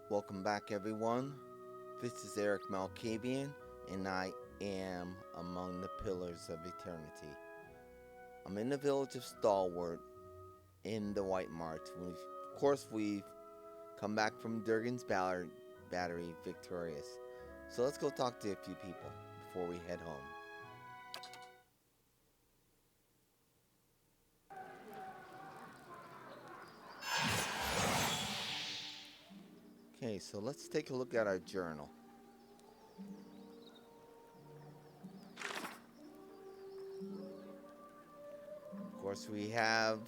Welcome back, everyone. This is Erik Malkavian, and I am among the pillars of eternity. I'm in the village of Stalwart in the White March. Of course, we've come back from Durgan's battery victorious. So let's go talk to a few people before we head home. Okay, so let's take a look at our journal. Of course, we have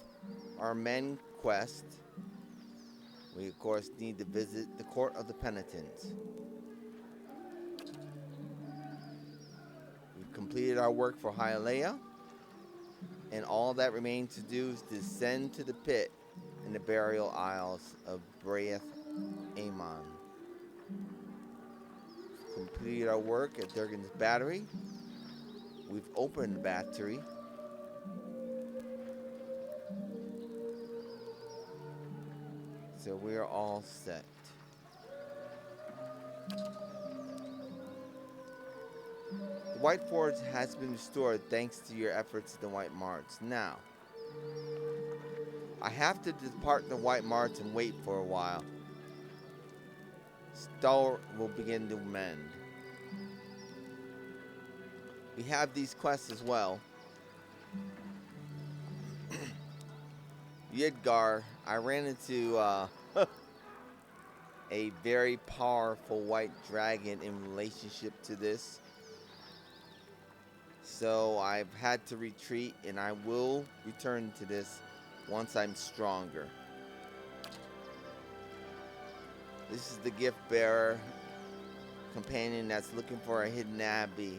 our men quest. We, of course, need to visit the Court of the Penitents. We've completed our work for Hyalea, and all that remains to do is descend to the pit in the burial isles of Braeth Amon. Completed our work at Durgan's battery. We've opened the battery. So we're all set. The White Forge has been restored thanks to your efforts in the White March. Now, I have to depart the White March and wait for a while. Stalwart will begin to mend. We have these quests as well. Yidgar, I ran into a very powerful white dragon in relationship to this. So I've had to retreat, and I will return to this once I'm stronger. This is the gift bearer companion that's looking for a hidden abbey.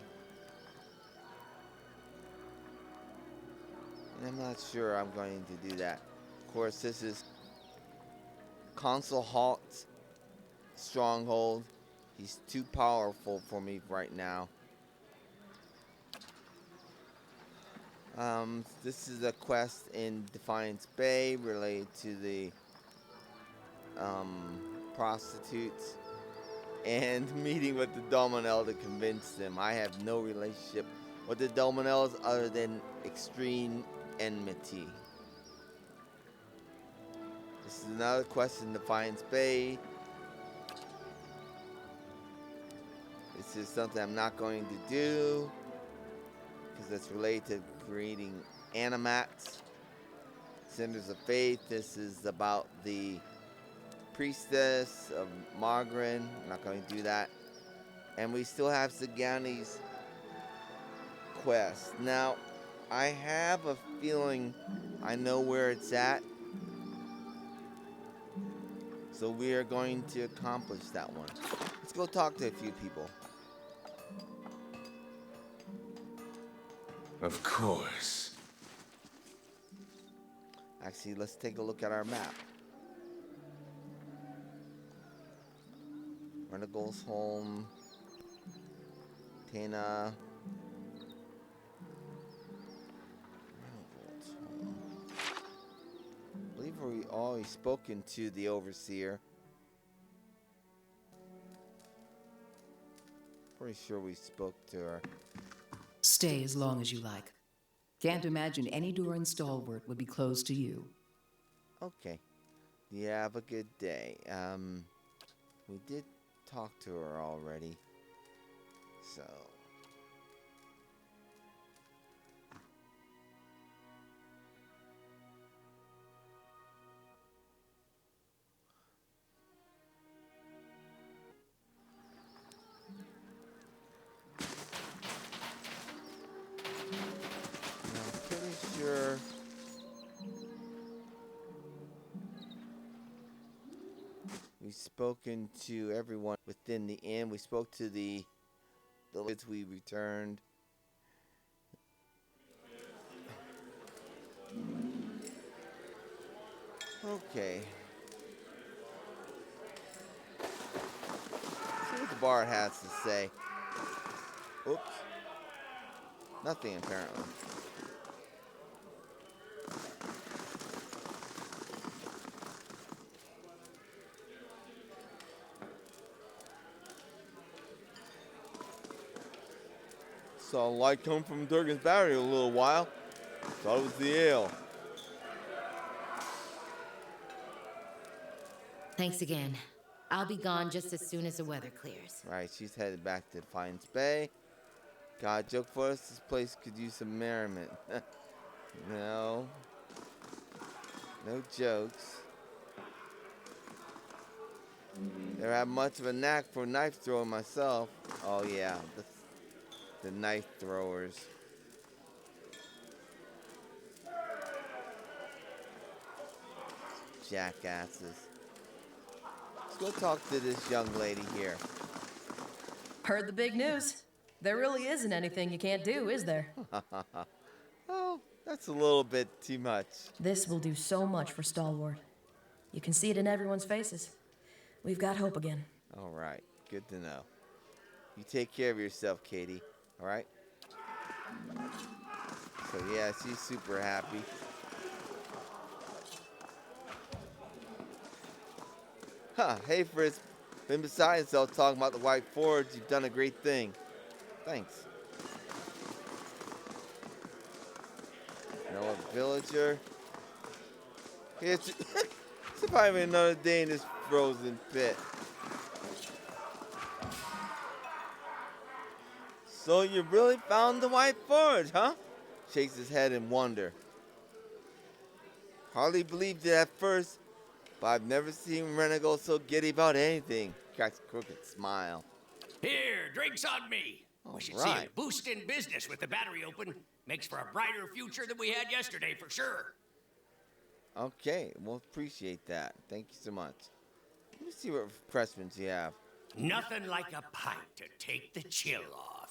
And I'm not sure I'm going to do that. Of course, this is Consul Halt's stronghold. He's too powerful for me right now. This is a quest in Defiance Bay related to the prostitutes and meeting with the Dominel to convince them. I have no relationship with the Dominels other than extreme enmity. This is another quest in Defiance Bay. This is something I'm not going to do because it's related to creating animats. Centers of Faith. This is about the priestess of Margarin. I'm not going to do that. And we still have Sagani's quest. Now, I have a feeling I know where it's at. So we are going to accomplish that one. Let's go talk to a few people. Of course. Actually, let's take a look at our map. Renegal's home. Tana. Renegal's home. I believe we always spoken to the overseer. Pretty sure we spoke to her. Stay as long as you like. Can't imagine any door in Stalwart would be closed to you. Okay. You have a good day. We did talk to her already. So. I'm pretty sure. We've spoken to everyone within the inn. We spoke to the lids we returned. Okay. See what the bard has to say. Oops. Nothing, apparently. Saw a light come from Durgan's battery a little while. Thought it was the ale. Thanks again. I'll be gone just as soon as the weather clears. Right, she's headed back to Defiance Bay. Got a joke for us? This place could use some merriment. No. No jokes. Never had much of a knack for knife throwing myself. Oh yeah, the knife throwers. Jackasses. Let's go talk to this young lady here. Heard the big news. There really isn't anything you can't do, is there? Oh, that's a little bit too much. This will do so much for Stalwart. You can see it in everyone's faces. We've got hope again. All right, good to know. You take care of yourself, Katie. All right? So yeah, she's super happy. Huh, hey Fritz. Been beside yourself talking about the White Forge. You've done a great thing. Thanks. Noah Villager. Here's surviving another day in this frozen pit. So you really found the White Forge, huh? Shakes his head in wonder. Hardly believed it at first, but I've never seen Renego so giddy about anything. Cracks a crooked smile. Here, drinks on me. We should see a boost in business with the battery open. Makes for a brighter future than we had yesterday, for sure. Okay, we'll appreciate that. Thank you so much. Let me see what refreshments you have. Nothing like a pint to take the chill off.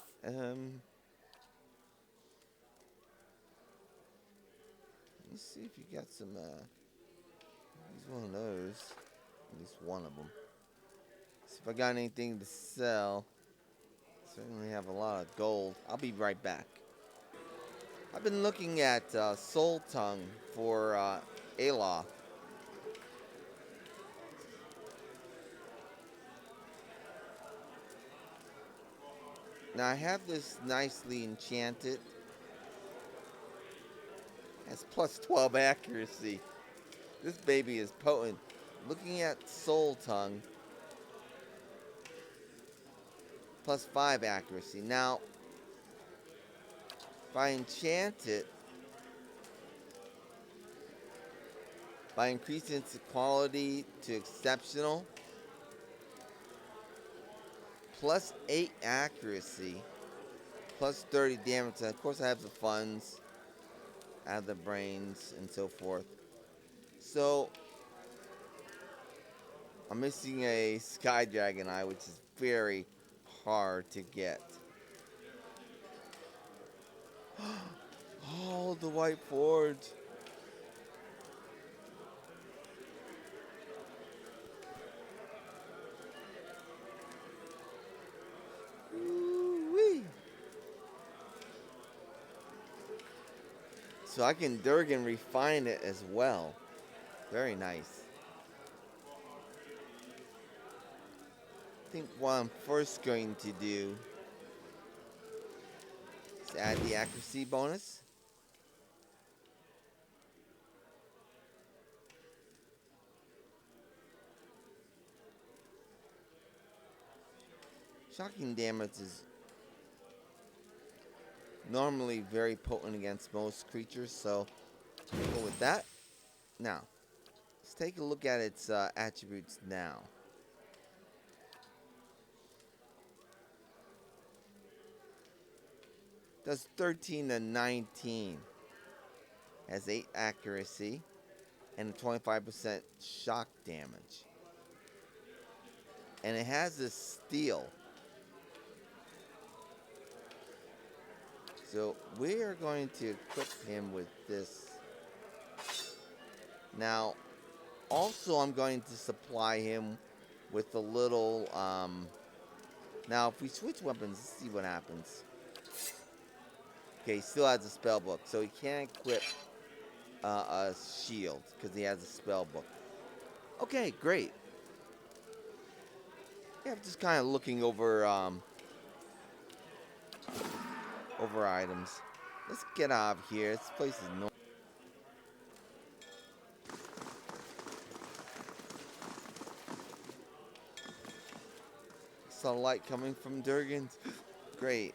Let's see if you got some, use one of those. At least one of them. See if I got anything to sell. Certainly have a lot of gold. I'll be right back. I've been looking at Soul Tongue for Aloth. Now I have this nicely enchanted. Has plus 12 accuracy. This baby is potent. Looking at Soul Tongue. Plus 5 accuracy. Now, if I enchant it, by increasing its quality to exceptional, plus 8 accuracy, plus 30 damage. And of course, I have the funds, I have the brains, and so forth. So, I'm missing a Sky Dragon Eye, which is very hard to get. Oh, the White Forge. Ooh-wee. So I can Durgan refine it as well. Very nice. I think what I'm first going to do is add the accuracy bonus. Shocking damage is normally very potent against most creatures, so we'll go with that. Now, let's take a look at its attributes now. Does 13 to 19. Has 8 accuracy and a 25% shock damage. And it has a steel. So we are going to equip him with this. Now, also I'm going to supply him with a little, now if we switch weapons, let's see what happens. Okay, he still has a spell book, so he can't equip a shield because he has a spell book. Okay, great. Yeah, I'm just kind of looking over over items. Let's get out of here. This place is no. Saw light coming from Durgan's. Great.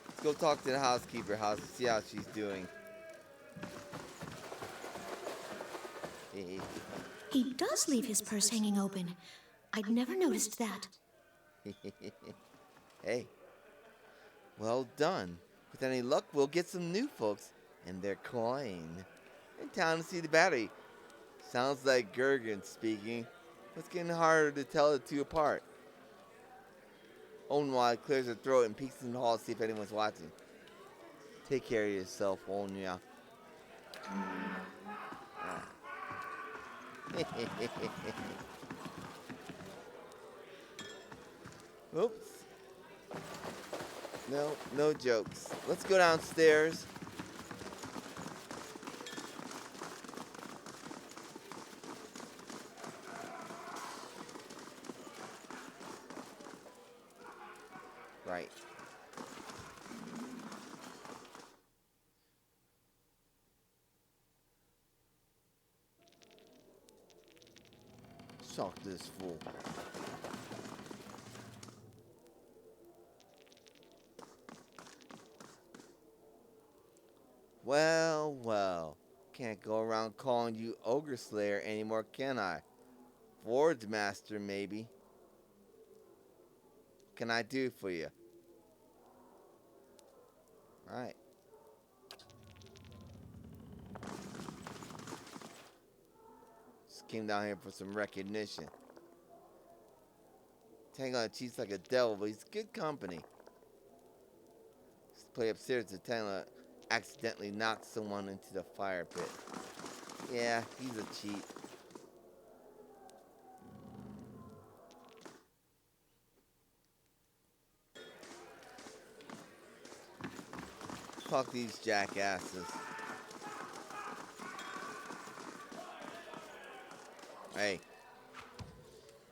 Let's go talk to the housekeeper house and see how she's doing. He does leave his purse hanging open. I'd never noticed that. Hey. Well done. With any luck, we'll get some new folks and their coin. In town to see the battery. Sounds like Gergen speaking. It's getting harder to tell the two apart. Onwa clears her throat and peeks in the hall to see if anyone's watching. Take care of yourself, Onya. Oops. No jokes. Let's go downstairs. Right. Shock this fool. Well. Can't go around calling you Ogre Slayer anymore, can I? Forge Master, maybe. What can I do for you? Right. Just came down here for some recognition. Tank on the cheeks like a devil, but he's good company. Just play upstairs to Tangle accidentally knocked someone into the fire pit. Yeah, he's a cheat. Fuck these jackasses. Hey.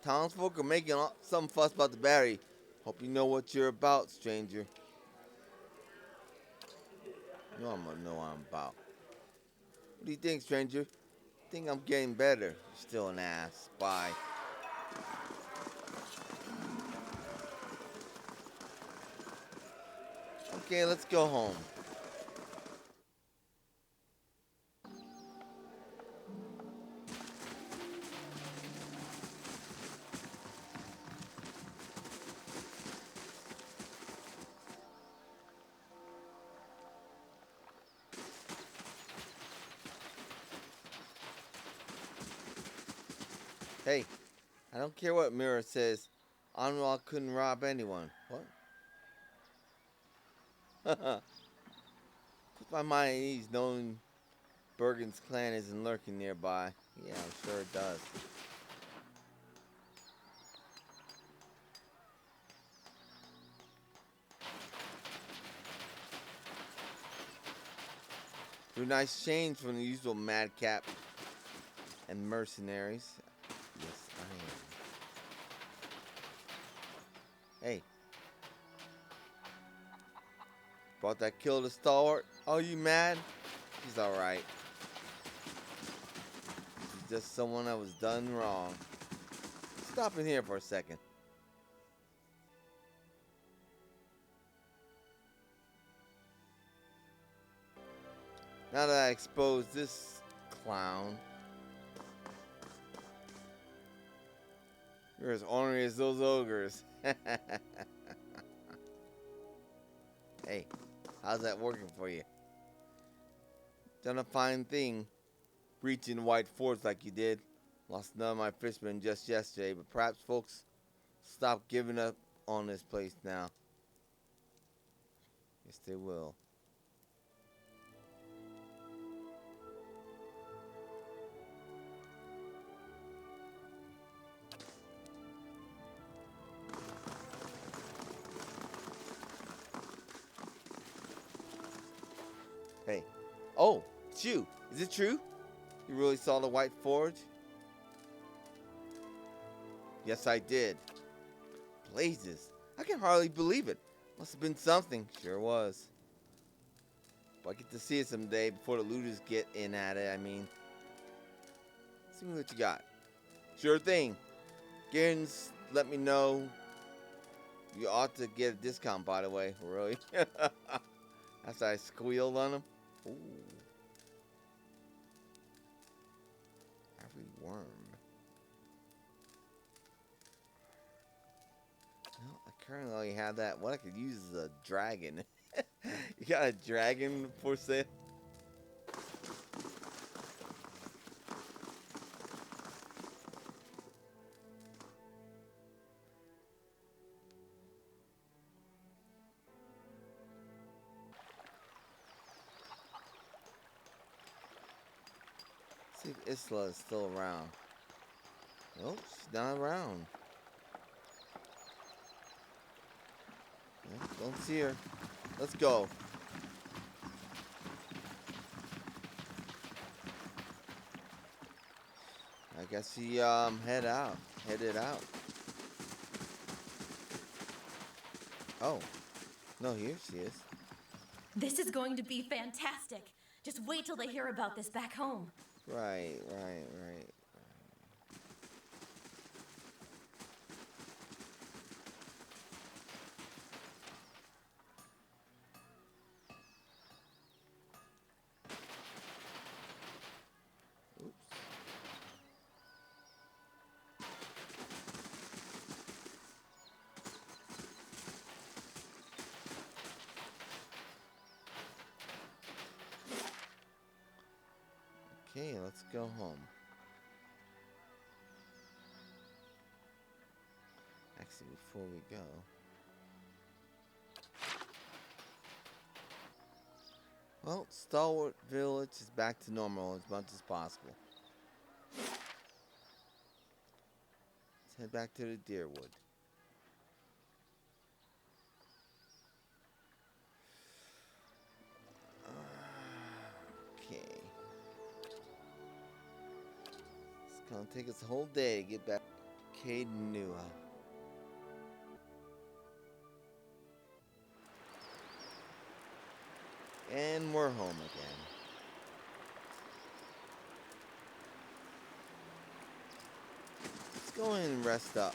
Townsfolk are making some fuss about the battery. Hope you know what you're about, stranger. You I'm gonna know what I'm about. What do you think, stranger? Think I'm getting better? You're still an ass. Bye. Okay, let's go home. Hey, I don't care what Mirror says. Anwar couldn't rob anyone. What? Put my mind at ease knowing Bergen's clan isn't lurking nearby. Yeah, I'm sure it does. Do a nice change from the usual madcap and mercenaries. Yes, I am. Hey. Brought that kill to Stalwart? Oh, you mad? He's alright. He's just someone that was done wrong. Stop in here for a second. Now that I exposed this clown, you're as ornery as those ogres. Hey, how's that working for you? Done a fine thing, breaching White Forts like you did. Lost none of my fishermen just yesterday, but perhaps folks stop giving up on this place now. Yes, they will. Hey. Oh, it's you. Is it true? You really saw the White Forge? Yes, I did. blazes. I can hardly believe it. Must have been something. Sure was. If I get to see it someday before the looters get in at it, I mean. See what you got. Sure thing. Garen's let me know. You ought to get a discount, by the way. Really? After I squealed on him. Ooh. Every worm. Well, I currently only have that. What I could use is a dragon. You got a dragon for sale? See if Isla is still around. Nope, she's not around. Nope, don't see her. Let's go. I guess she headed out. Oh, no, here she is. This is going to be fantastic. Just wait till they hear about this back home. Right. Oops. Okay, let's go home. Actually, before we go, well, Stalwart Village is back to normal as much as possible. Let's head back to the Deerwood. Okay. It's gonna take us a whole day to get back to Caed Nua. And we're home again. Let's go in and rest up.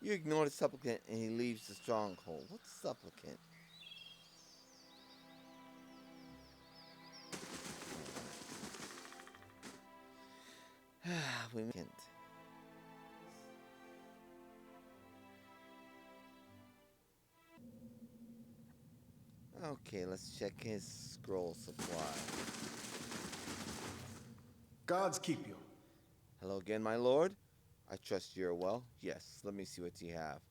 You ignore the supplicant and he leaves the stronghold. What's supplicant? We can't. Okay, let's check his scroll supply. Gods keep you. Hello again, my lord. I trust you're well. Yes, let me see what you have.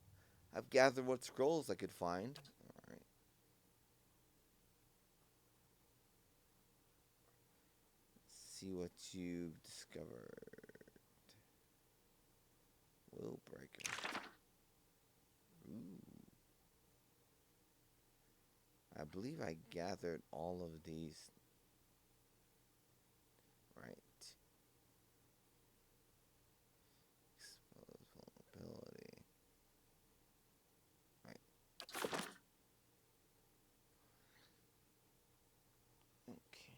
I've gathered what scrolls I could find. Alright. See what you've discovered. Will breaker. Ooh. I believe I gathered all of these. Right. Expose vulnerability. Right. Okay.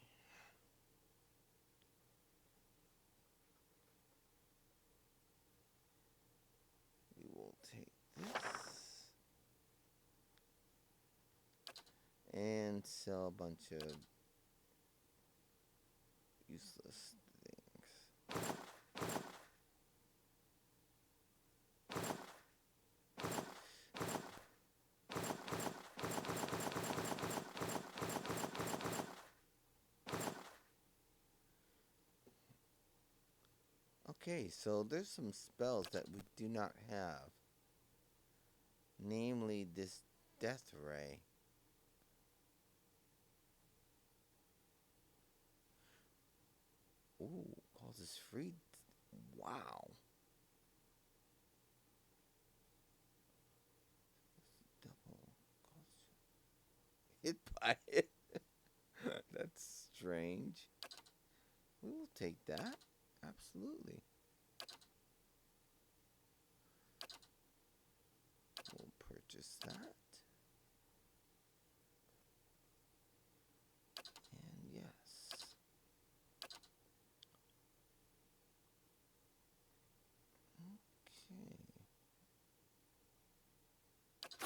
We will take this and sell a bunch of useless things. Okay, so there's some spells that we do not have. Namely, this Death Ray. Ooh, causes free. Wow. Double. quiet. That's strange. We will take that. Absolutely. We'll purchase that. And yes.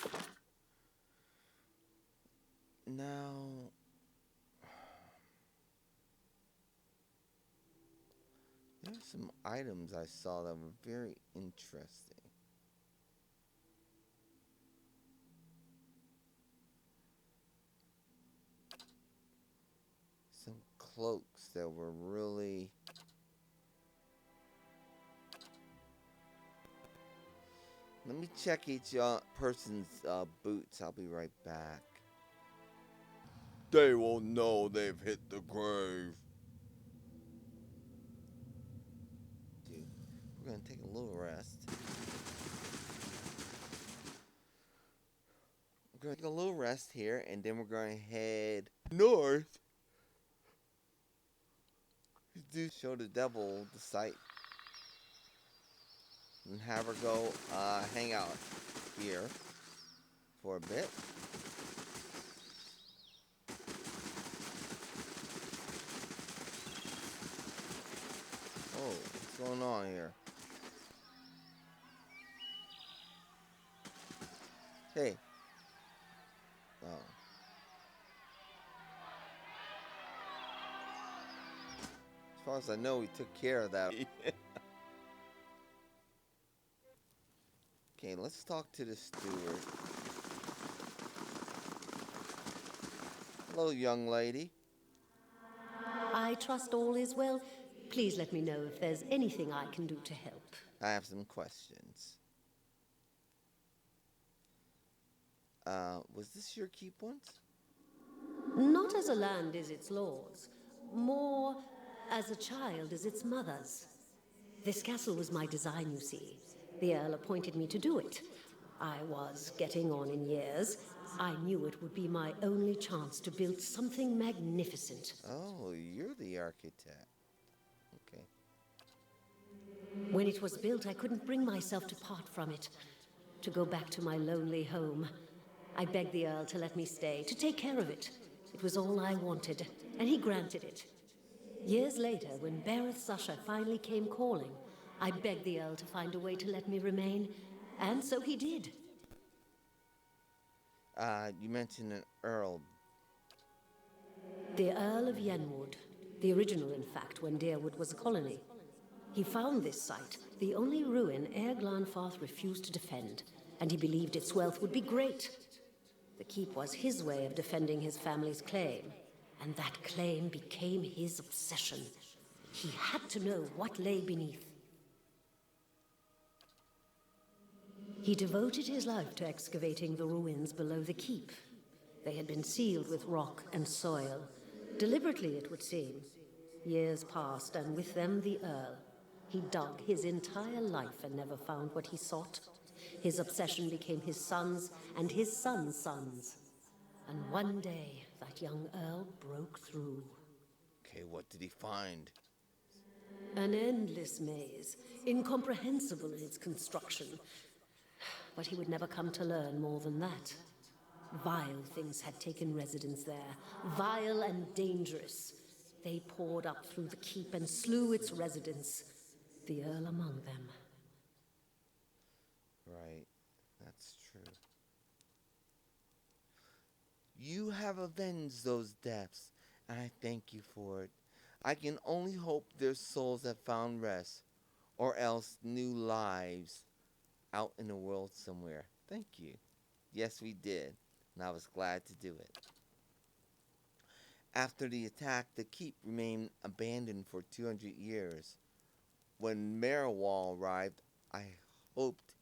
Okay. Now, there's some items I saw that were very interesting. Some cloaks that were really... Let me check each person's boots. I'll be right back. They will know they've hit the grave. Dude, we're gonna take a little rest. We're gonna take a little rest here, and then we're gonna head north. Do show the devil the sight, and have her go hang out here for a bit. Oh, what's going on here? Hey. Oh. As far as I know, we took care of that. Okay, let's talk to the steward. Hello, young lady. I trust all is well. Please let me know if there's anything I can do to help. I have some questions. Was this your keep once? Not as a land is its lord's, more as a child is its mother's. This castle was my design, you see. The Earl appointed me to do it. I was getting on in years. I knew it would be my only chance to build something magnificent. Oh, you're the architect. Okay. When it was built, I couldn't bring myself to part from it, to go back to my lonely home. I begged the Earl to let me stay, to take care of it. It was all I wanted, and he granted it. Years later, when Bereth's usher finally came calling, I begged the Earl to find a way to let me remain, and so he did. You mentioned an earl. The Earl of Yenwood. The original, in fact, when Deerwood was a colony. He found this site, the only ruin Ere Glanfarth refused to defend, and he believed its wealth would be great. The keep was his way of defending his family's claim, and that claim became his obsession. He had to know what lay beneath. He devoted his life to excavating the ruins below the keep. They had been sealed with rock and soil, deliberately it would seem. Years passed, and with them the Earl. He dug his entire life and never found what he sought. His obsession became his sons and his sons' sons. And one day, that young Earl broke through. Okay, what did he find? An endless maze, incomprehensible in its construction. But he would never come to learn more than that. Vile things had taken residence there, vile and dangerous. They poured up through the keep and slew its residents, the Earl among them. Right, that's true. You have avenged those deaths, and I thank you for it. I can only hope their souls have found rest, or else new lives out in the world somewhere. Thank you. Yes, we did, and I was glad to do it. After the attack, the keep remained abandoned for 200 years. When Marowal arrived, I hoped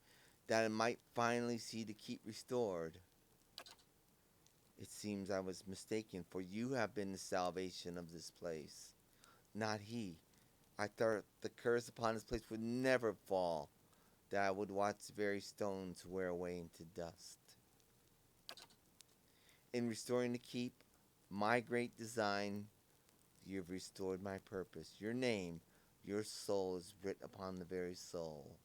that it might finally see the keep restored. It seems I was mistaken, for you have been the salvation of this place, not he. I thought the curse upon this place would never fall, that I would watch the very stones wear away into dust. In restoring the keep, my great design, you have restored my purpose. Your name, your soul is writ upon the very soul.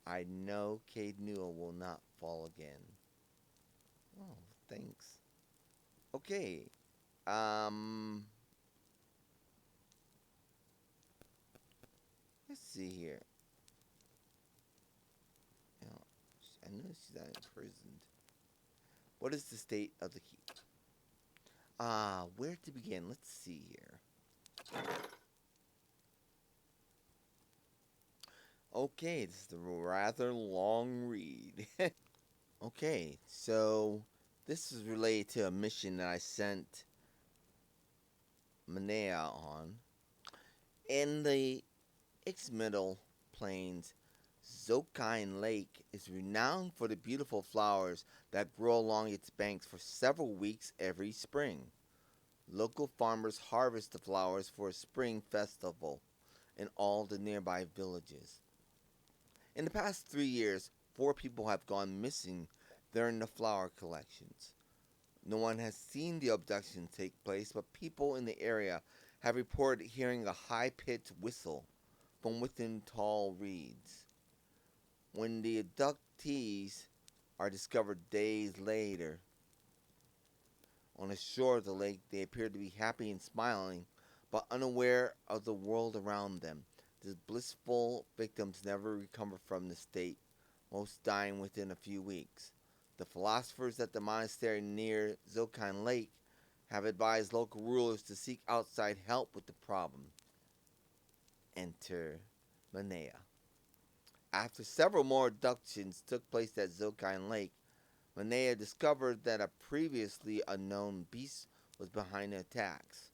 I know Caed Nua will not fall again. Oh, thanks. Okay. Let's see here. Now, I know she's not imprisoned. What is the state of the keep? Where to begin? Let's see here. Okay, this is a rather long read. Okay, so this is related to a mission that I sent Manea on. In the Ixmiddle Plains, Zokine Lake is renowned for the beautiful flowers that grow along its banks for several weeks every spring. Local farmers harvest the flowers for a spring festival in all the nearby villages. In the past 3 years, 4 people have gone missing during the flower collections. No one has seen the abduction take place, but people in the area have reported hearing a high-pitched whistle from within tall reeds. When the abductees are discovered days later on the shore of the lake, they appear to be happy and smiling, but unaware of the world around them. The blissful victims never recover from the state, most dying within a few weeks. The philosophers at the monastery near Zokine Lake have advised local rulers to seek outside help with the problem. Enter Manea. After several more abductions took place at Zokine Lake, Manea discovered that a previously unknown beast was behind the attacks.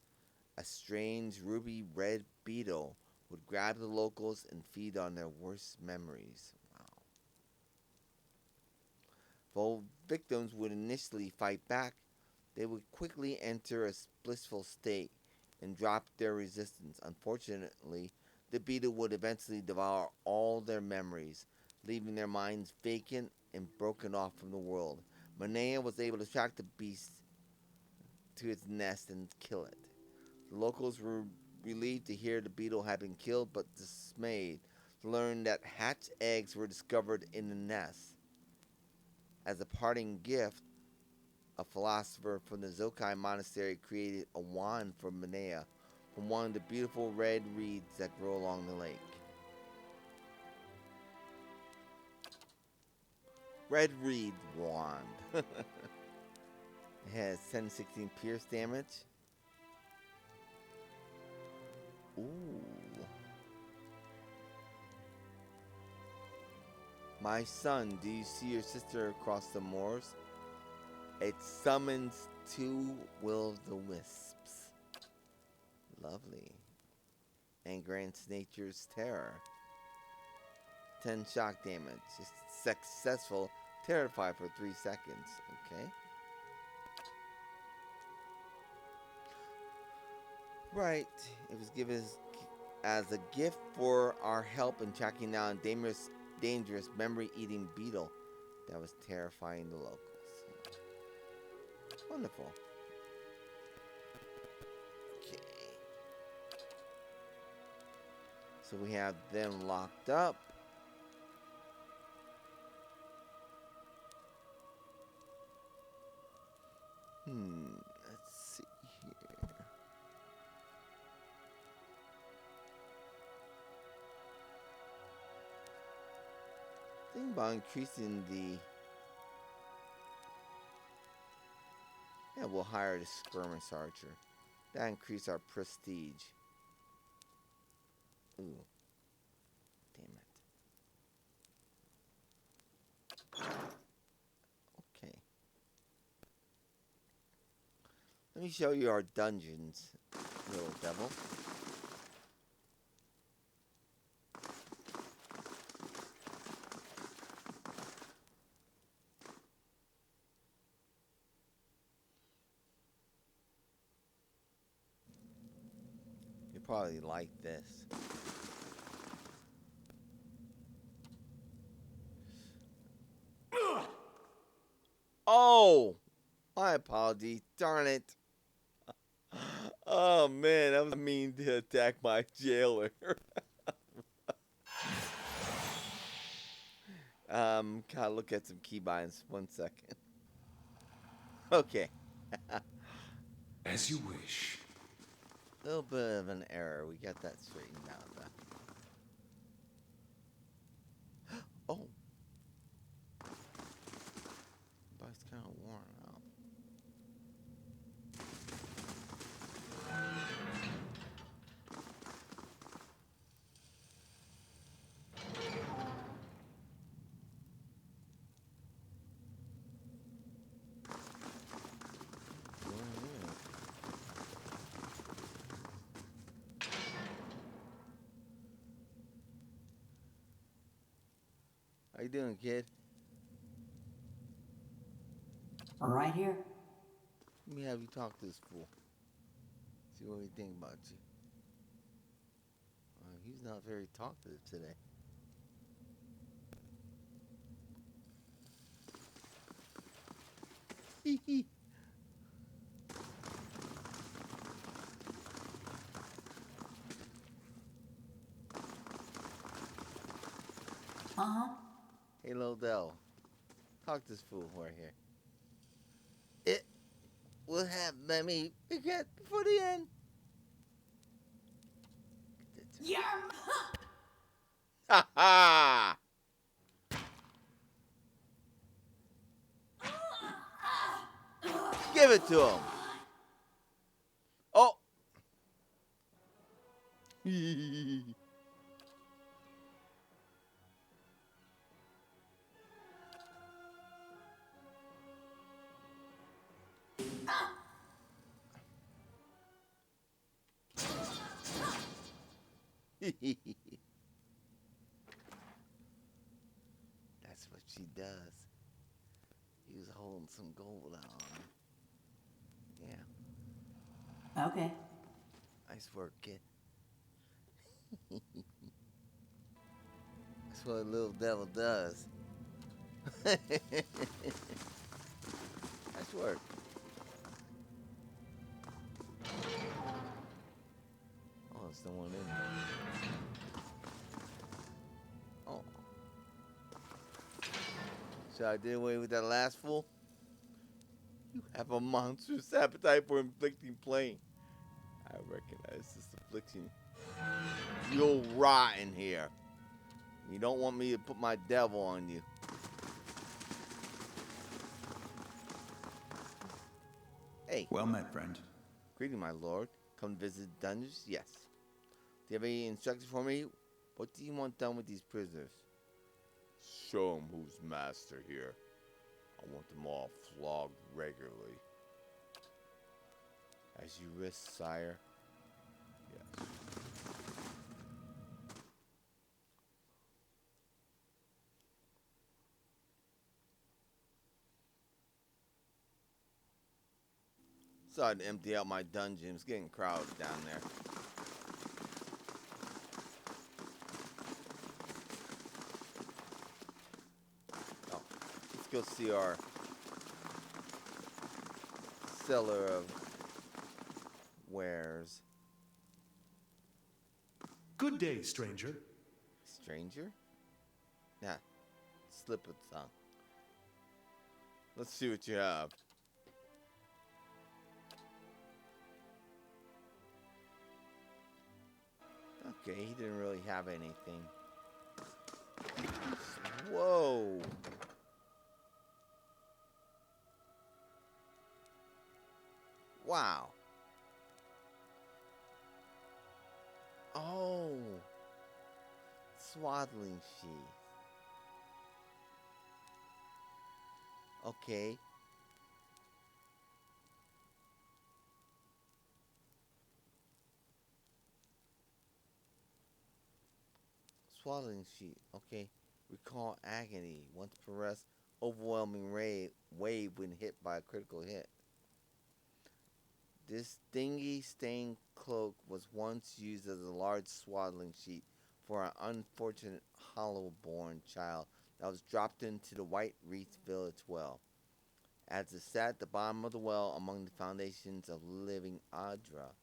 A strange ruby red beetle would grab the locals and feed on their worst memories. Wow. Though victims would initially fight back, they would quickly enter a blissful state and drop their resistance. Unfortunately, the beetle would eventually devour all their memories, leaving their minds vacant and broken off from the world. Manea was able to track the beast to its nest and kill it. The locals were relieved to hear the beetle had been killed, but dismayed to learn that hatched eggs were discovered in the nest. As a parting gift, a philosopher from the Zokine Monastery created a wand for Manea from one of the beautiful red reeds that grow along the lake. Red reed wand. It has 10-16 pierce damage. Ooh. My son, do you see your sister across the moors? It summons 2 will-o'-the-wisps. Lovely. And grants nature's terror. 10 shock damage. It's successful. Terrified for 3 seconds. Okay. Right. It was given as a gift for our help in tracking down a dangerous memory-eating beetle that was terrifying the locals. Wonderful. Okay. So we have them locked up. Let's see here. Think about increasing the... Yeah, we'll hire the skirmish archer. That increase our prestige. Ooh. Damn it. Okay. Let me show you our dungeons, little devil. You probably like this. Oh! My apologies. Darn it. Oh man, that was mean to attack my jailer. Gotta look at some keybinds. 1 second. Okay. As you wish. A little bit of an error. We got that straightened out though. Oh. Bike's kind of worn out. How you doing, kid? Right here. Let me have you talk to this fool. See what he think about you. He's not very talkative today. Hey, Lil Del. Talk to this fool right here. It will have let me forget before the end. Ha ha! Give it to him. Oh. That's what she does. He was holding some gold out on her. Yeah. Okay. Nice work, kid. That's what a little devil does. Nice work. Oh, there's no one in there. Oh. So I did away with that last fool? You have a monstrous appetite for inflicting pain. I recognize this affliction. You'll rot in here. You don't want me to put my devil on you. Hey. Well met, friend. Greeting, my lord. Come visit dungeons? Yes. Do you have any instructions for me? What do you want done with these prisoners? Show them who's master here. I want them all flogged regularly. As you wish, sire. Yes. Started to empty out my dungeon. It's getting crowded down there. Oh, let's go see our seller of wares. Good day, stranger. Stranger? Nah, slip of the tongue. Let's see what you have. Okay, he didn't really have anything. Whoa. Wow. Oh. Swaddling sheath. Okay. Swaddling sheet. Okay. Recall agony. Once pressed, overwhelming wave when hit by a critical hit. This dingy stained cloak was once used as a large swaddling sheet for an unfortunate hollow-born child that was dropped into the White Wreath Village well. As it sat at the bottom of the well among the foundations of living Adra,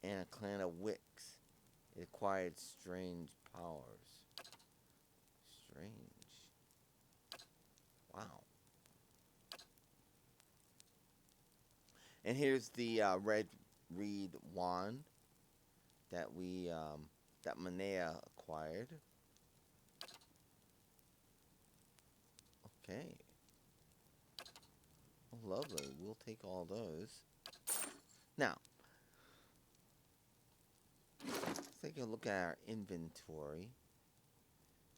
and a clan of wicks. It acquired strange powers. Strange. Wow. And here's the red reed wand that that Manea acquired. Okay. Oh, lovely. We'll take all those. Now, let's take a look at our inventory.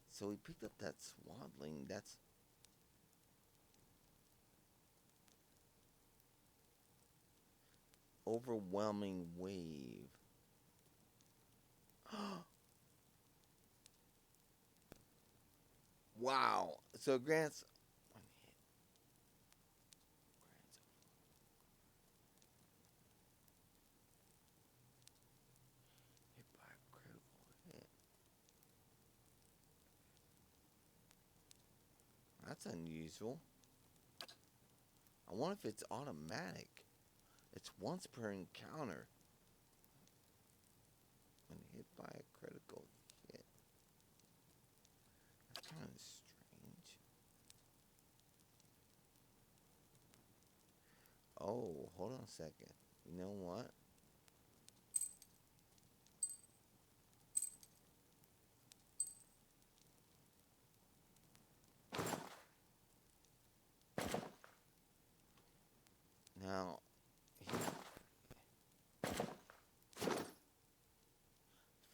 So we picked up that swaddling. That's overwhelming wave. Wow. So grants one hit. Hit by a critical hit. That's unusual. I wonder if it's automatic. It's once per encounter. When hit by a critical hit. That's kind of strange. Oh, hold on a second. You know what? Now,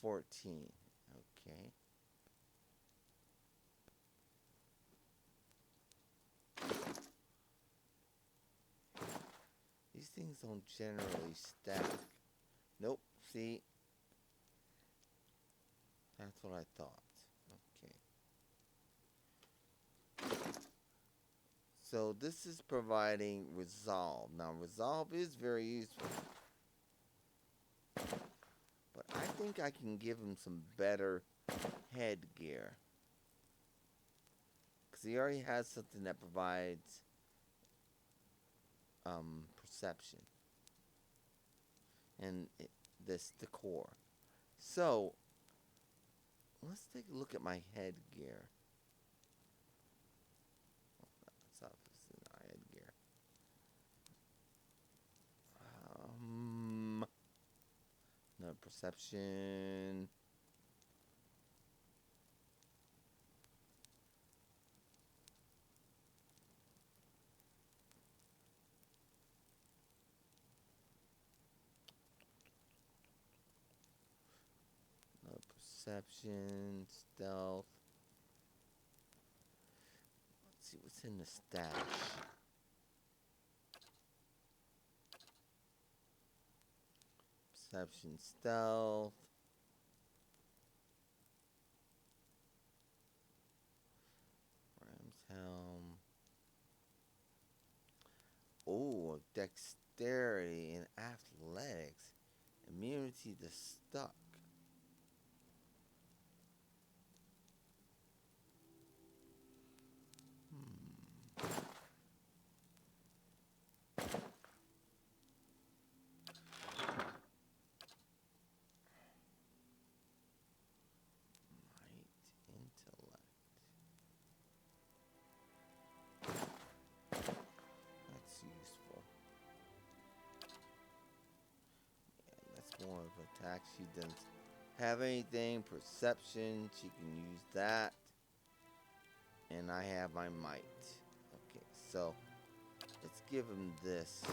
14. Okay. These things don't generally stack. Nope. See? That's what I thought. Okay. So this is providing resolve. Now resolve is very useful. But I think I can give him some better headgear. Because he already has something that provides perception. And this decor. So, let's take a look at my headgear. That's obviously not headgear. No perception. No perception. Stealth. Let's see what's in the stash. Perception, stealth. Ram's helm. Oh, dexterity and athletics. Immunity to stuck. More of attack. She doesn't have anything. Perception. She can use that. And I have my might. Okay, so let's give him this.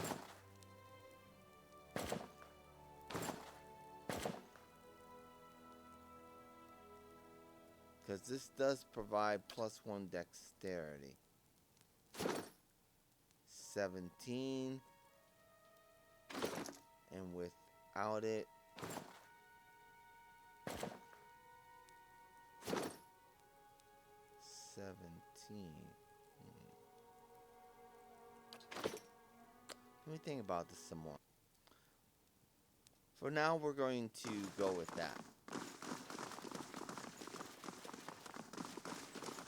Because this does provide +1 dexterity. 17. And without it, 17. Let me think about this some more. For now, we're going to go with that.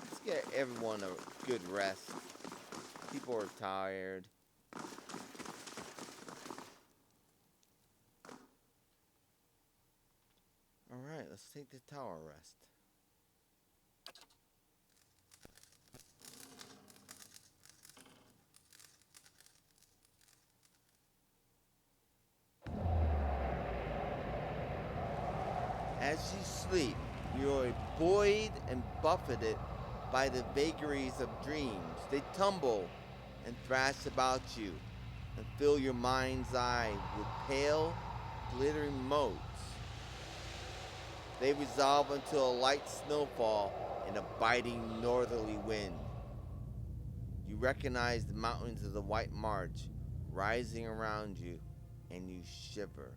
Let's get everyone a good rest. People are tired. take the tower rest. As you sleep, you are buoyed and buffeted by the vagaries of dreams. They tumble and thrash about you and fill your mind's eye with pale, glittering motes. They resolve into a light snowfall and a biting northerly wind. You recognize the mountains of the White March rising around you, and you shiver.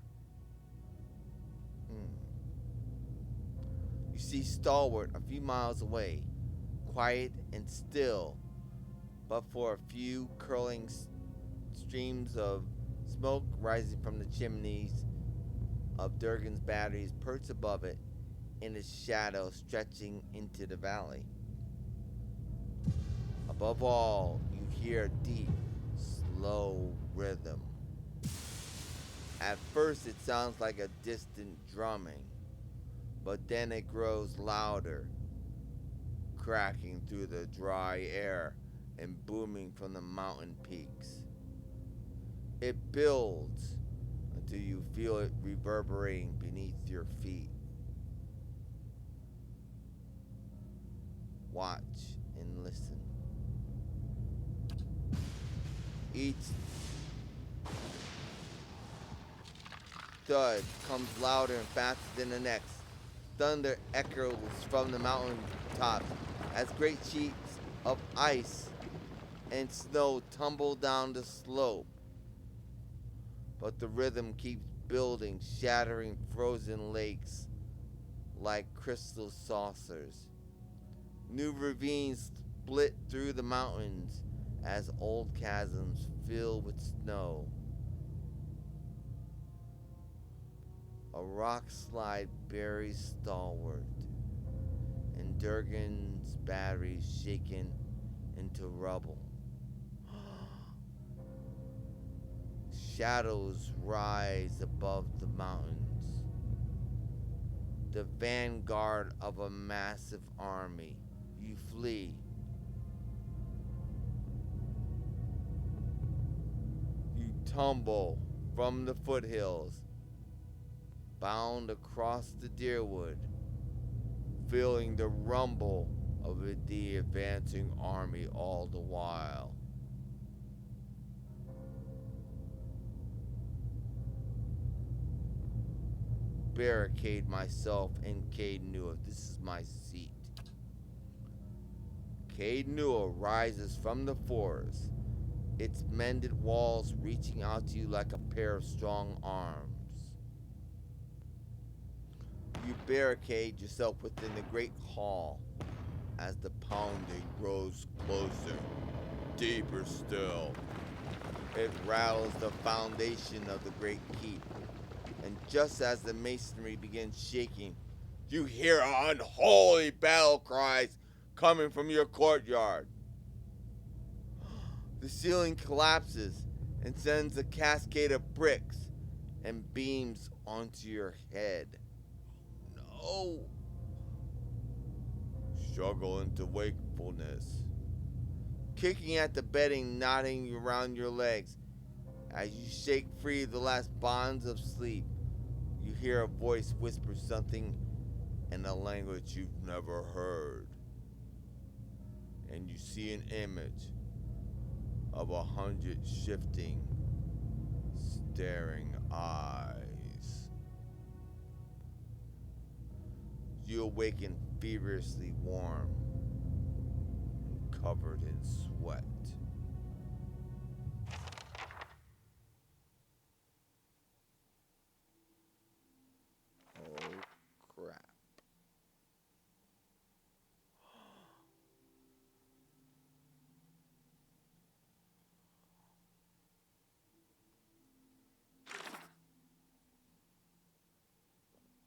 You see Stalwart a few miles away, quiet and still, but for a few curling streams of smoke rising from the chimneys of Durgan's batteries perched above it in its shadow stretching into the valley. Above all, you hear a deep, slow rhythm. At first it sounds like a distant drumming, but then it grows louder, cracking through the dry air and booming from the mountain peaks. It builds until you feel it reverberating beneath your feet. Watch and listen. Each thud comes louder and faster than the next. Thunder echoes from the mountain tops as great sheets of ice and snow tumble down the slope. But the rhythm keeps building, shattering frozen lakes like crystal saucers. New ravines split through the mountains as old chasms fill with snow. A rock slide buries Stalwart, and Durgan's batteries shaken into rubble. Shadows rise above the mountains, the vanguard of a massive army. You flee. You tumble from the foothills, bound across the deerwood, feeling the rumble of the advancing army all the while. Barricade myself in Caed Nua. This is my seat. Caed Nua rises from the forest, its mended walls reaching out to you like a pair of strong arms. You barricade yourself within the great hall as the pounding grows closer, deeper still. It rattles the foundation of the great keep. And just as the masonry begins shaking, you hear unholy battle cries coming from your courtyard. The ceiling collapses and sends a cascade of bricks and beams onto your head. No! Struggle into wakefulness, kicking at the bedding, knotting around your legs. As you shake free the last bonds of sleep, you hear a voice whisper something in a language you've never heard. And you see an image of 100 shifting, staring eyes. You awaken feverishly warm and covered in sweat. Oh, crap.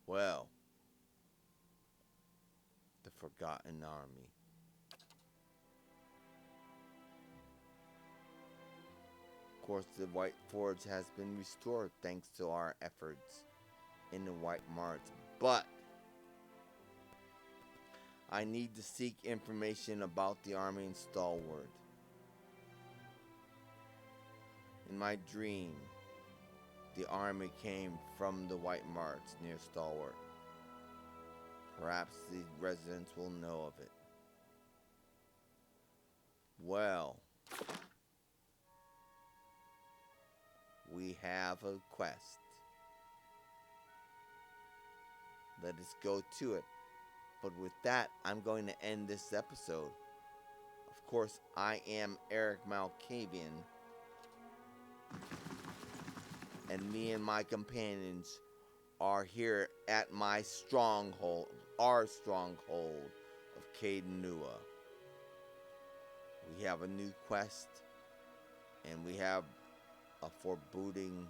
Well, the Forgotten Army. Of course, the White Forge has been restored thanks to our efforts in the White March, but I need to seek information about the army in Stalwart. In my dream, the army came from the White March near Stalwart. Perhaps the residents will know of it. Well, we have a quest. Let us go to it. But with that, I'm going to end this episode. Of course, I am Erik Malkavian, and me and my companions are here at my stronghold, our stronghold of Caed Nua. We have a new quest, and we have a foreboding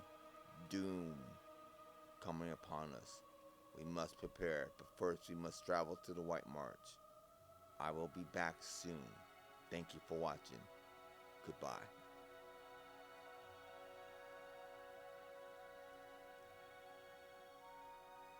doom coming upon us. We must prepare, but first we must travel to the White March. I will be back soon. Thank you for watching. Goodbye.